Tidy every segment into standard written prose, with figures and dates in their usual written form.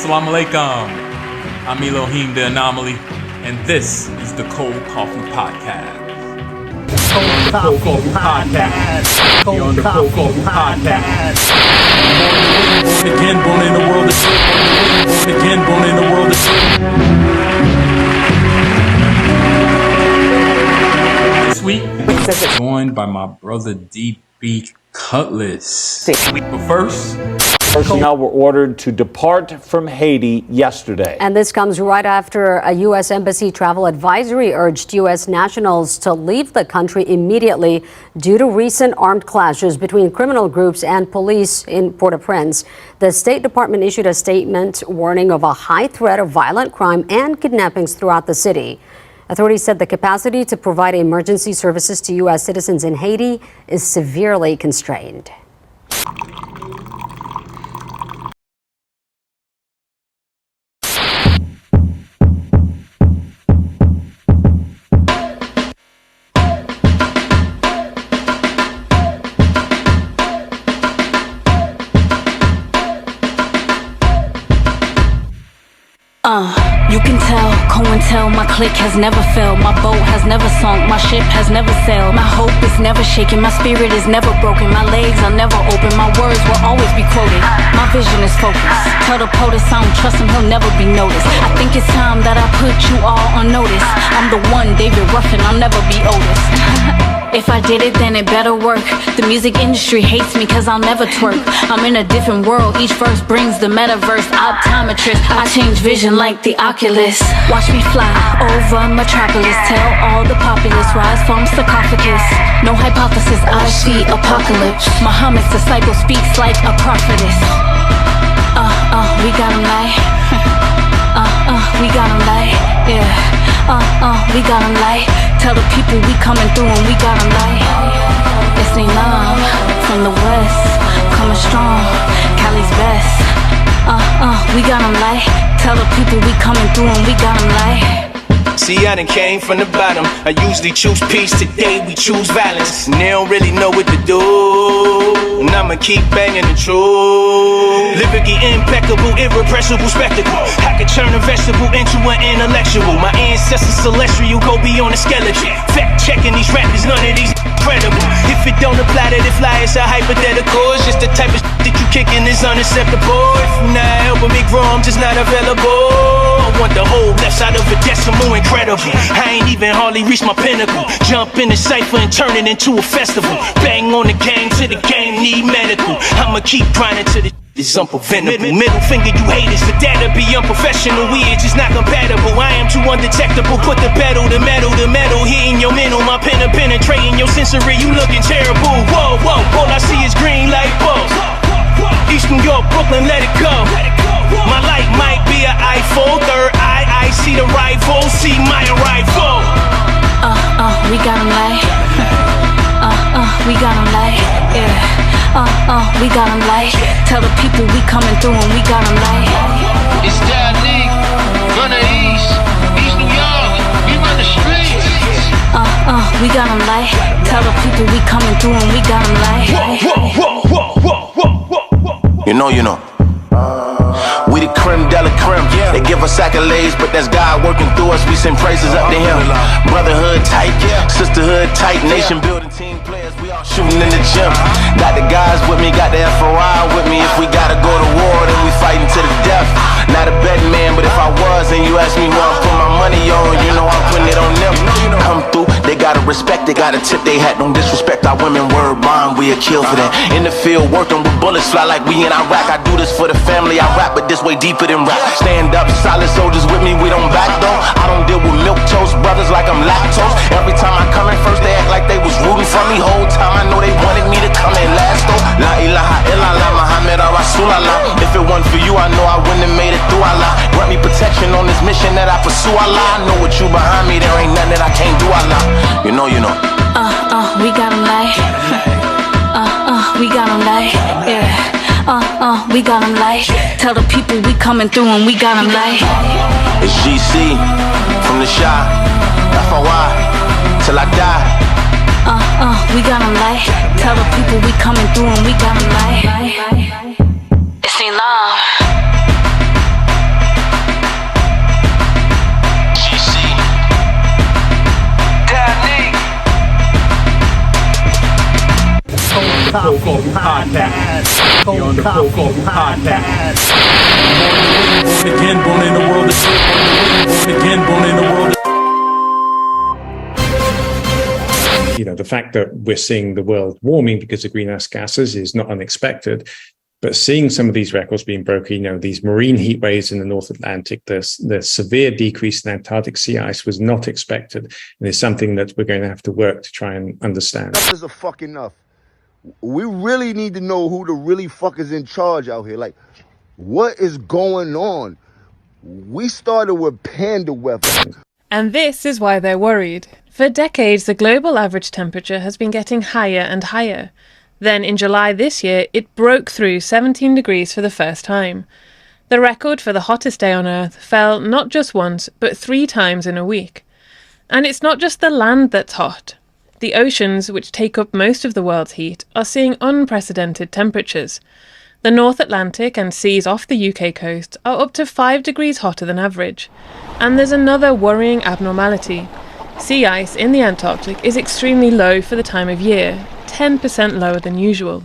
Assalamu alaikum. I'm Elohim the Anomaly, and this is the Cold Coffee Podcast. Cold Coffee Podcast. You're on the Cold Coffee Podcast. Born again, born in the world of shit. Born again, born in the world of shit. This week, I'm joined by my brother DB Cutlass. But first, personnel were ordered to depart from Haiti yesterday. And this comes right after a U.S. Embassy travel advisory urged U.S. nationals to leave the country immediately due to recent armed clashes between criminal groups and police in Port-au-Prince. The State Department issued a statement warning of a high threat of violent crime and kidnappings throughout the city. Authorities said the capacity to provide emergency services to U.S. citizens in Haiti is severely constrained. You can tell, COINTEL, my clique has never failed. My boat has never sunk, my ship has never sailed. My hope is never shaken, my spirit is never broken. My legs are never open, my words will always be quoted. My vision is focused. Tell the POTUS I don't trust him, he'll never be noticed. I think it's time that I put you all on notice. I'm the one, David Ruffin, I'll never be Otis. If I did it, then it better work. The music industry hates me cause I'll never twerk. I'm in a different world, each verse brings the metaverse. Optometrist, I change vision like the Oculus. Watch me fly over Metropolis. Tell all the populace, rise from sarcophagus. No hypothesis, I see apocalypse. Muhammad's disciple speaks like a prophetess. We got him like we got him like, yeah. We got him like. Tell the people we coming through and we got him like. It's love from the west, coming strong, Cali's best. We got him like. Tell the people we coming through and we got him like. See, I done came from the bottom. I usually choose peace, today we choose violence. And they don't really know what to do, and I'ma keep banging the truth. Lyrically impeccable, irrepressible spectacle. I could turn a vegetable into an intellectual. My ancestors celestial, go beyond the skeleton. Fact checking these rappers, none of these credible. If it don't apply to the fly, it's a hypothetical. It's just the type of that you kicking is unacceptable. If you're not helping me grow, I'm just not available. I want the whole left side of a decimal, incredible. I ain't even hardly reached my pinnacle. Jump in the cypher and turn it into a festival. Bang on the gang till the game need medical. I'ma keep grinding till it's unpreventable. Middle finger, you haters, for that to be unprofessional. We are just not compatible. I am too undetectable. Put the pedal, the metal hitting your mental. My pen penetrating your sensory. You looking terrible. Whoa, whoa, all I see is green light bulbs. East New York, Brooklyn, let it go. My light might be an iPhone. Third eye, I see the rival. See my arrival. We got him like. We got him like. Yeah. We got him like. Tell the people we coming through and we got him like. It's Daneek from the East New York. We run the streets. We got him like. Tell the people we coming through and we got him like. You know. We the creme de la creme. They give us accolades, but that's God working through us. We send praises up to him. Brotherhood tight, sisterhood tight, nation building, team players. We all shooting in the gym. Got the guys with me, got the FOI with me. If we gotta go to war, then we fighting to the death. Not a betting man, but if I was and you ask me who I put my money on, you know I'm putting it on them. Come through, they gotta respect, they gotta tip they hat. Don't disrespect our women, word bond, we'll kill for that. In the field, working with bullets, fly like we in Iraq. I do this for the family, I rap, but this way deeper than rap. Stand up, solid soldiers with me, we don't back though. I don't deal with milk toast brothers like I'm lactose. Every time I come in first, they act like they was rooting for me. Whole time I know they wanted me to come in last though. La ilaha illallah, Muhammad Rasulallah. If it wasn't for you, I know I wouldn't have made it through Allah. Grant me protection on this mission that I pursue, Allah. I know with you behind me, there ain't nothing that I can't do, Allah. You know. We got him like. We got him like. Yeah. We got him like. Tell the people we coming through and we got him like. It's GC from the shop. FOI till I die. We got him like. Tell the people we coming through and we got him like. It's in love. the Cold Coffee Podcast. You're on the Cold Coffee Podcast. Born again, born in the world of shit. Born again, born in the world of the fact that we're seeing the world warming because of greenhouse gases is not unexpected. But seeing some of these records being broken, these marine heat waves in the North Atlantic, the severe decrease in Antarctic sea ice was not expected. And it's something that we're going to have to work to try and understand. Enough is a fuck enough. We really need to know who the really fuck is in charge out here. Like, what is going on? We started with panda weapons. And this is why they're worried. For decades, the global average temperature has been getting higher and higher. Then in July this year, it broke through 17 degrees for the first time. The record for the hottest day on Earth fell not just once, but 3 times in a week. And it's not just the land that's hot. The oceans, which take up most of the world's heat, are seeing unprecedented temperatures. The North Atlantic and seas off the UK coast are up to 5 degrees hotter than average. And there's another worrying abnormality. Sea ice in the Antarctic is extremely low for the time of year, 10% lower than usual.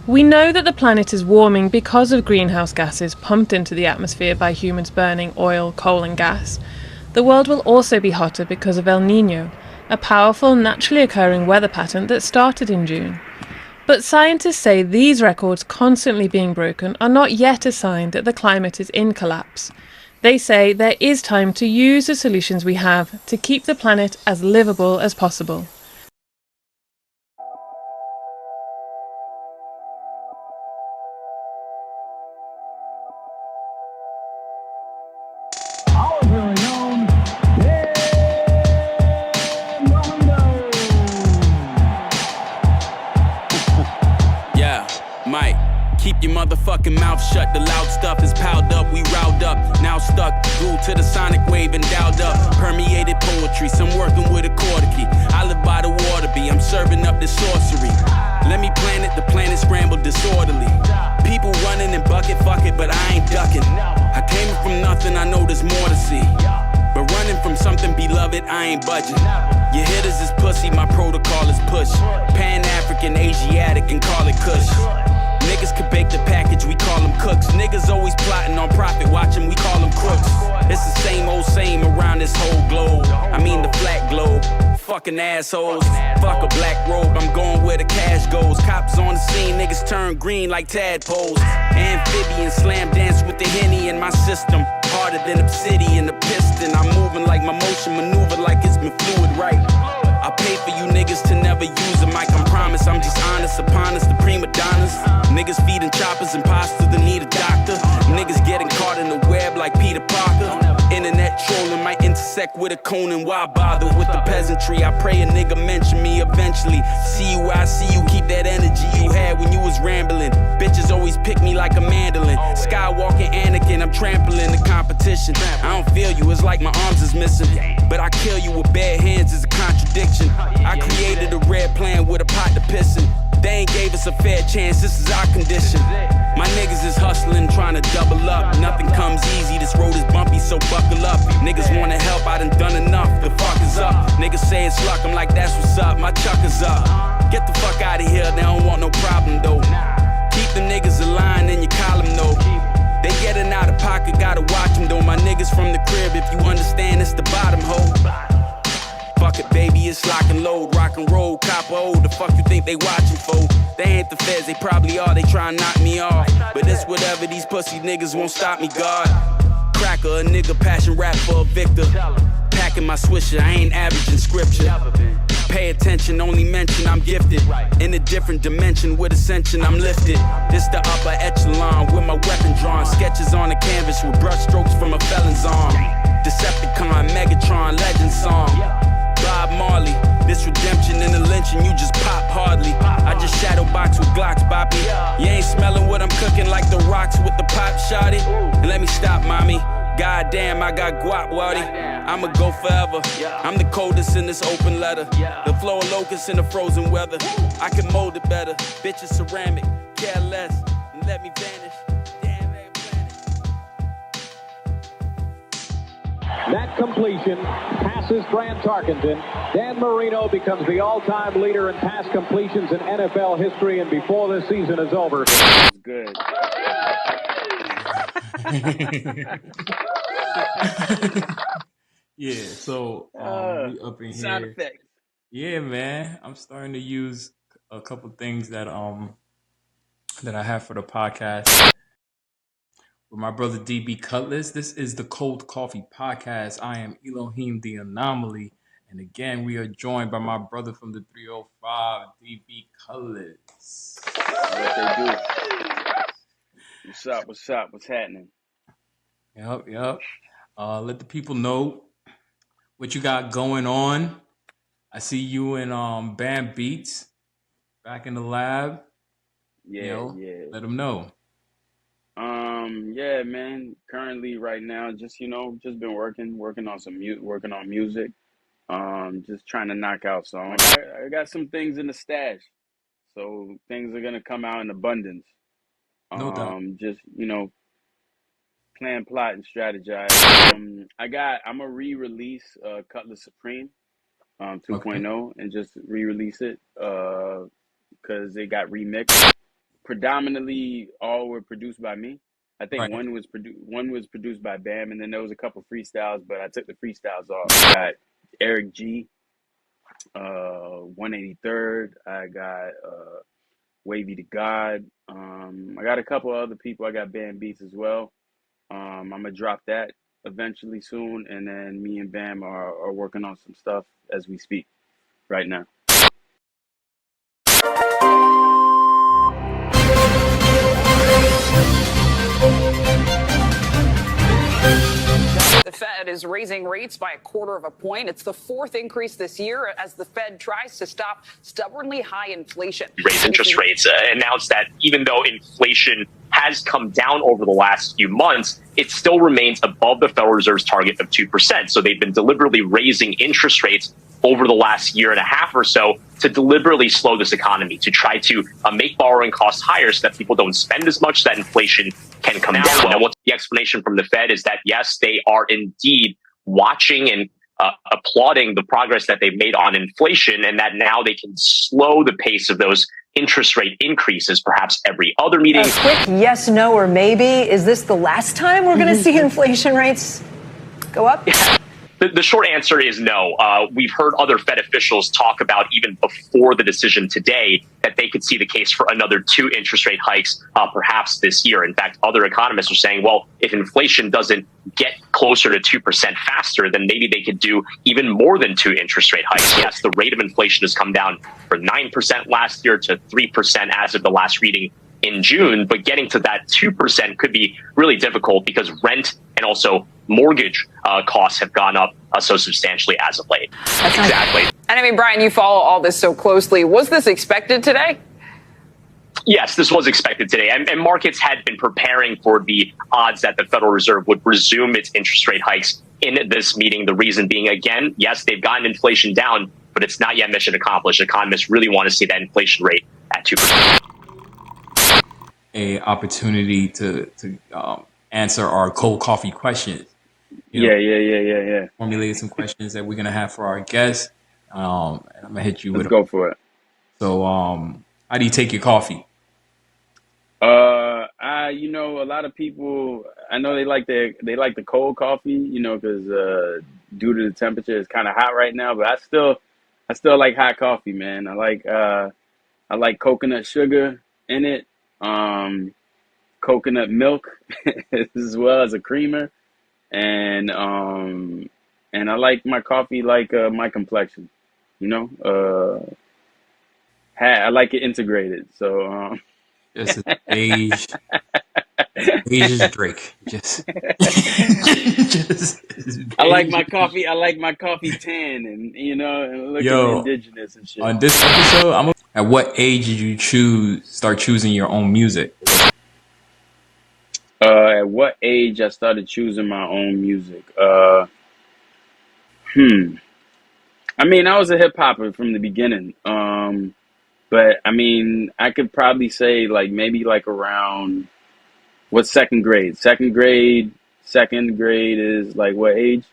We know that the planet is warming because of greenhouse gases pumped into the atmosphere by humans burning oil, coal and gas. The world will also be hotter because of El Niño, a powerful naturally occurring weather pattern that started in June. But scientists say these records constantly being broken are not yet a sign that the climate is in collapse. They say there is time to use the solutions we have to keep the planet as livable as possible. Keep your motherfucking mouth shut. The loud stuff is piled up. We riled up, now stuck, glued to the sonic wave and dialed up. Permeated poetry, some working with a quarter key. I live by the water bee, I'm serving up this sorcery. Let me plan it, the planet scrambled disorderly. People running in bucket, fuck it, but I ain't ducking. I came from nothing, I know there's more to see. But running from something beloved, I ain't budging. Your hitters is pussy, my protocol is push. Pan-African, Asiatic, and call it Kush. Niggas could bake the package, we call them cooks. Niggas always plotting on profit, watching, we call them crooks. It's the same old same around this whole globe. I mean the flat globe. Fucking assholes. Fuck a black robe, I'm going where the cash goes. Cops on the scene, niggas turn green like tadpoles. Amphibian slam dance with the Henny in my system. Harder than obsidian, the piston. I'm moving like my motion maneuver like it's been fluid right. I pay for you niggas to never use a mic. I promise I'm just honest upon us, the prima donnas. Niggas feeding choppers and pasta that need a doctor. Niggas getting caught in the web like Peter Parker. Internet trolling might intersect with a Conan. Why bother with the peasantry? I pray a nigga mention me eventually. See you, I see you, keep that energy you had when you was rambling. Bitches always pick me like a mandolin. Skywalking Anakin, I'm trampling the competition. I don't feel you, it's like my arms is missing. But I kill you with bare hands is a contradiction. I created a red plan with a pot to piss in. They ain't gave us a fair chance, this is our condition. My niggas is hustling, trying to double up. Nothing comes easy, this road is bumpy, so buckle up. Niggas wanna help, I done enough, the fuck is up. Niggas say it's luck, I'm like that's what's up, my chuck is up. Get the fuck out of here, they don't want no problem though. Keep them niggas aligned in your column though. They getting out of pocket, gotta watch them though. My niggas from the crib, if you understand, it's the bottom hole. Fuck it, baby, it's lock and load, rock and roll, copper old. The fuck you think they watching for? They ain't the feds, they probably are, they try and knock me off. But it's whatever, these pussy niggas won't stop me, God. Cracker, a nigga passion rap for a victor. Packing my swisher, I ain't averaging scripture. Pay attention, only mention I'm gifted. In a different dimension with ascension, I'm lifted. This the upper echelon with my weapon drawn. Sketches on the canvas with brush strokes from a felon's arm. Decepticon, Megatron, legend song. Bob Marley, this redemption in the lynching, you just pop hardly. I just shadow box with Glocks, Boppy. You ain't smelling what I'm cooking like the rocks with the pop shotty. And let me stop, mommy. Goddamn, I got guap, waddy. I'ma go forever. I'm the coldest in this open letter. The flow of locusts in the frozen weather. I can mold it better. Bitch is ceramic, care less, and let me vanish. Damn, every planet. That completion passes Fran Tarkenton. Dan Marino becomes the all-time leader in pass completions in NFL history, and before this season is over. That's good. Yeah, so we up in Sound here. effects. Yeah, man. I'm starting to use a couple things that that I have for the podcast. With my brother DB Cutlass. This is the Cold Coffee Podcast. I am Elohim the Anomaly. And again, we are joined by my brother from the 305, DB Cutlass. What they do? What's up? What's up? What's happening? Yep. Let the people know what you got going on. I see you in Bam Beats back in the lab. Yeah. Let them know. Yeah, man. Currently, right now, just been working on some working on music. Just trying to knock out songs. I got some things in the stash, so things are gonna come out in abundance. No doubt. Just plan, plot, and strategize. I'm gonna re-release Cutlass Supreme 2.0 and just re-release it because it got remixed. Predominantly, all were produced by me. I think one was produced by Bam, and then there was a couple freestyles, but I took the freestyles off. I got Eric G, 183rd. I got Wavy to God. I got a couple other people. I got Bam Beats as well. I'm gonna drop that eventually soon, and then me and Bam are working on some stuff as we speak right now. The Fed is raising rates by 1/4 point. It's the 4th increase this year as the Fed tries to stop stubbornly high inflation. Raise interest rates, announced that even though inflation has come down over the last few months, it still remains above the Federal Reserve's target of 2%. So they've been deliberately raising interest rates over the last year and a half or so to deliberately slow this economy, to try to make borrowing costs higher so that people don't spend as much, so that inflation can come down. Now, what's the explanation from the Fed is that, yes, they are indeed watching and applauding the progress that they've made on inflation, and that now they can slow the pace of those interest rate increases, perhaps every other meeting. A quick yes, no, or maybe. Is this the last time we're going to see inflation rates go up? The short answer is no. We've heard other Fed officials talk about, even before the decision today, that they could see the case for another 2 interest rate hikes, perhaps this year. In fact, other economists are saying, well, if inflation doesn't get closer to 2% faster, then maybe they could do even more than 2 interest rate hikes. Yes, the rate of inflation has come down from 9% last year to 3% as of the last reading in June, but getting to that 2% could be really difficult because rent and also mortgage costs have gone up so substantially as of late. Exactly. And I mean, Brian, you follow all this so closely. Was this expected today? Yes, this was expected today. And markets had been preparing for the odds that the Federal Reserve would resume its interest rate hikes in this meeting. The reason being, again, yes, they've gotten inflation down, but it's not yet mission accomplished. Economists really want to see that inflation rate at 2%. A opportunity to answer our cold coffee questions. Yeah. Formulated some questions that we're gonna have for our guests. And I'm gonna hit you with. Let's go for it. So, how do you take your coffee? A lot of people, I know they like the cold coffee, because due to the temperature, it's kind of hot right now. But I still like hot coffee, man. I like coconut sugar in it. Coconut milk as well as a creamer, and I like my coffee like my complexion, I like it integrated. So just beige as Drake. Just I like my coffee. I like my coffee tan, and and looking indigenous and shit. On this episode, at what age did you start choosing your own music? At what age I started choosing my own music? I mean, I was a hip hopper from the beginning. But I mean, I could probably say maybe around what second grade? Second grade is what age?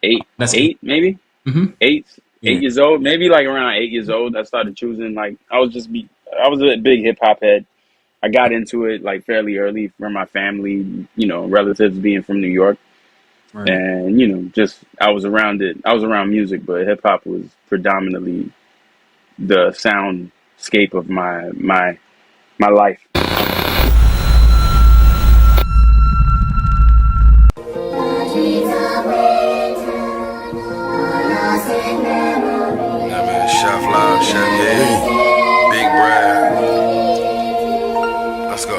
8, That's 8 maybe. Mm-hmm. 8 Yeah. years old, maybe like around 8 years old. I started choosing like I was a big hip hop head. I got into it like fairly early from my family, relatives being from New York, Right. and just I was around it. I was around music, but hip hop was predominantly the soundscape of my life. SheffLa, Big Brad. Let's go.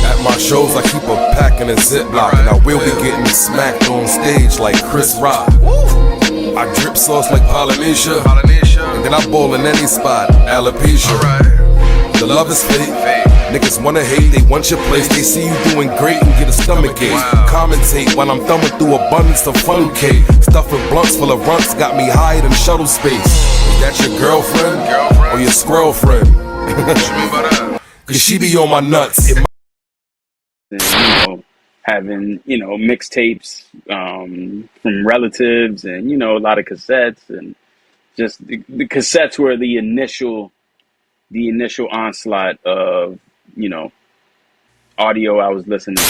At my shows, I keep a pack in a Ziploc, and I will be getting smacked on stage like Chris Rock. I drip sauce like Polynesia, and then I ball in any spot, alopecia. The love is fake. Niggas wanna hate, they want your place. They see you doing great and get a stomachache. Commentate while I'm thumbing through abundance of fun cake. Stuffing blunts full of runts got me higher than shuttle space. Is that your girlfriend or your squirrel friend? Cause she be on my nuts. Having mixtapes from relatives, and a lot of cassettes, and just the cassettes were the initial onslaught of audio I was listening to.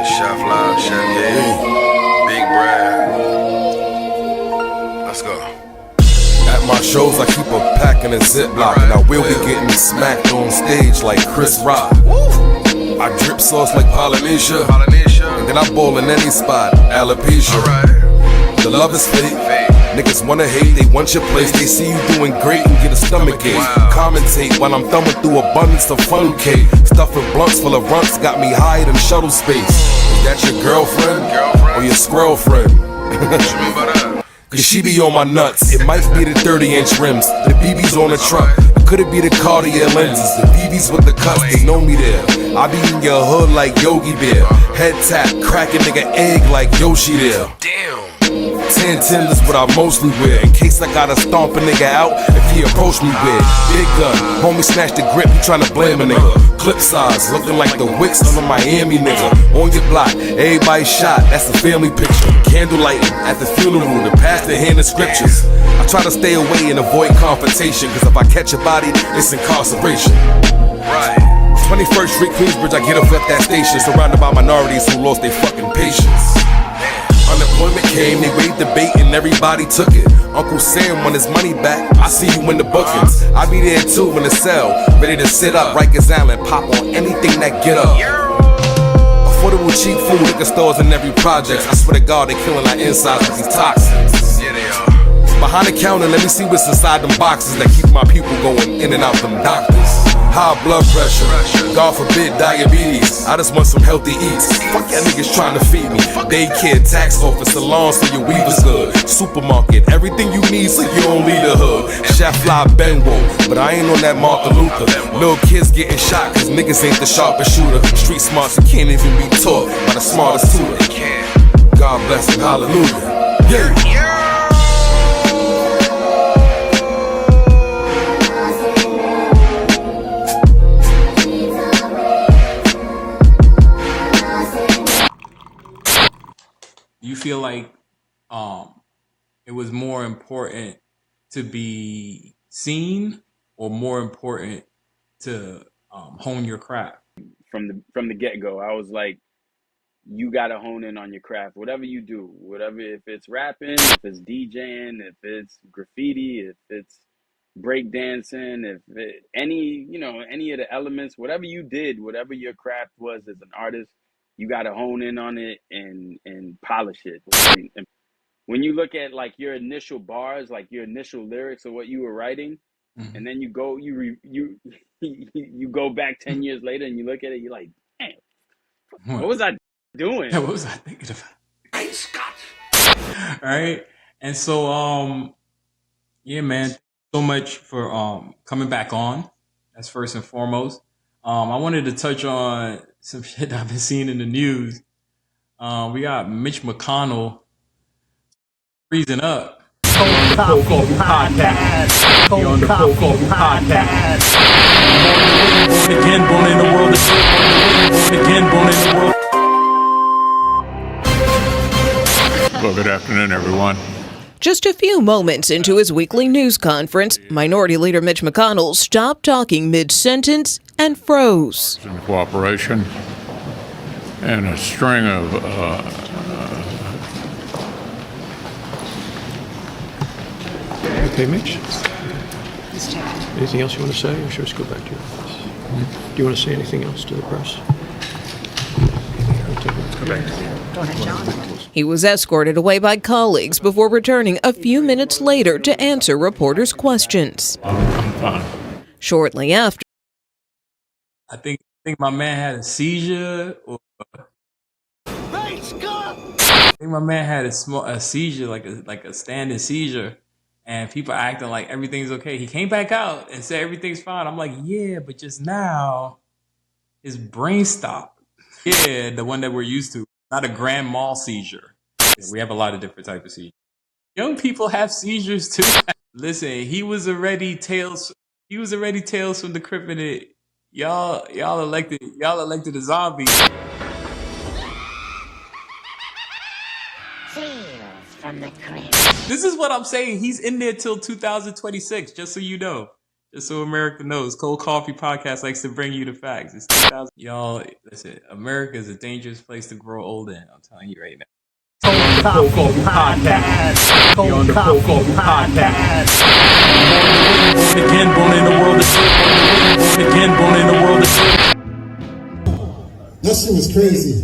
SheffLa, Big Brad. Let's go. At my shows, I keep a pack in a Ziploc, and I will be getting smacked on stage like Chris Rock. I drip sauce like Polynesia, and then I ball in any spot, alopecia. The love is fake. Niggas wanna hate, they want your place. They see you doing great and get a stomachache. Commentate while I'm thumbing through abundance of fun cake. Stuffing blunts full of runts got me higher than shuttle space. Is that your girlfriend or your squirrel friend? Cause she be on my nuts. It might be the 30-inch rims, the BB's on the truck. Or could it be the Cartier lenses, the BB's with the cuts, they know me there. I be in your hood like Yogi Bear. Head tap, crack a nigga egg like Yoshi there. Damn. 10 tenders, but I mostly wear. In case I gotta stomp a nigga out if he approach me with big gun. Homie snatched the grip, he tryna blame a nigga. Clip size, looking like the wicks of a Miami nigga. On your block, everybody shot, that's a family picture. Candle lighting at the funeral, the pastor handing scriptures. I try to stay away and avoid confrontation, cause if I catch a body, it's incarceration. Right. 21st Street, Queensbridge, I get off at that station, surrounded by minorities who lost their fucking patience. Unemployment came, they waived the bait and everybody took it. Uncle Sam want his money back, I see you in the bookings. I be there too in the cell, ready to sit up, Rikers Island, pop on anything that get up. Affordable cheap food, liquor stores in every project. I swear to God, they killing our insides with these toxins. Yeah, they are. Behind the counter, let me see what's inside them boxes that keep my people going in and out them doctors. High blood pressure, God forbid diabetes. I just want some healthy eats. Fuck y'all niggas trying to feed me. Daycare, tax office, salon so your weave is good. Supermarket, everything you need so you don't leave the hood. SheffLa Benwo, but I ain't on that Martin Luther. Little kids getting shot cause niggas ain't the sharpest shooter. Street smarts that can't even be taught by the smartest tutor. God bless him, hallelujah. Yeah. You feel like it was more important to be seen or more important to hone your craft? From the get-go, I was like, you gotta hone in on your craft. Whatever you do, whatever, if it's rapping, if it's DJing, if it's graffiti, if it's breakdancing, if any of the elements, whatever you did, whatever your craft was as an artist, you got to hone in on it and polish it. And when you look at like your initial bars, like your initial lyrics of what you were writing, and then you go back 10 years later and you look at it, you're like, damn, what was I doing? Yeah, what was I thinking about? All right. And so yeah, man, so much for coming back on. That's first and foremost. I wanted to touch on some shit that I've been seeing in the news. We got Mitch McConnell freezing up. Cold Coffee Podcast. On the Cold Coffee Podcast. Born again, born in the world of shit. everyone. Just a few moments into his weekly news conference, Minority Leader Mitch McConnell stopped talking mid-sentence and froze. In cooperation and a string of Okay, Mitch. Anything else you want to say, or should we just go back to your office? Do you want to say anything else to the press? Let's go back. Go ahead, John. He was escorted away by colleagues before returning a few minutes later to answer reporters' questions. I'm fine. Shortly after, I think my man had a seizure. I think my man had a seizure, like a standing seizure, and people acting like everything's okay. He came back out and said everything's fine. I'm like, yeah, but just now, his brain stopped. Yeah, the one that we're used to, not a grand mal seizure. We have a lot of different types of seizures. Young people have seizures too. Listen, he was already Tales from the Crypt in it. Y'all elected a zombie. From the Crypt. This is what I'm saying. He's in there till 2026, just so you know. Just so America knows. Cold Coffee Podcast likes to bring you the facts. It's 2000. Y'all, listen, America is a dangerous place to grow old in. I'm telling you right now. Cold Coffee Podcast. Cold Coffee Podcast. Born again, born in the world of shit. Born again, born in the world of shit. That shit was crazy.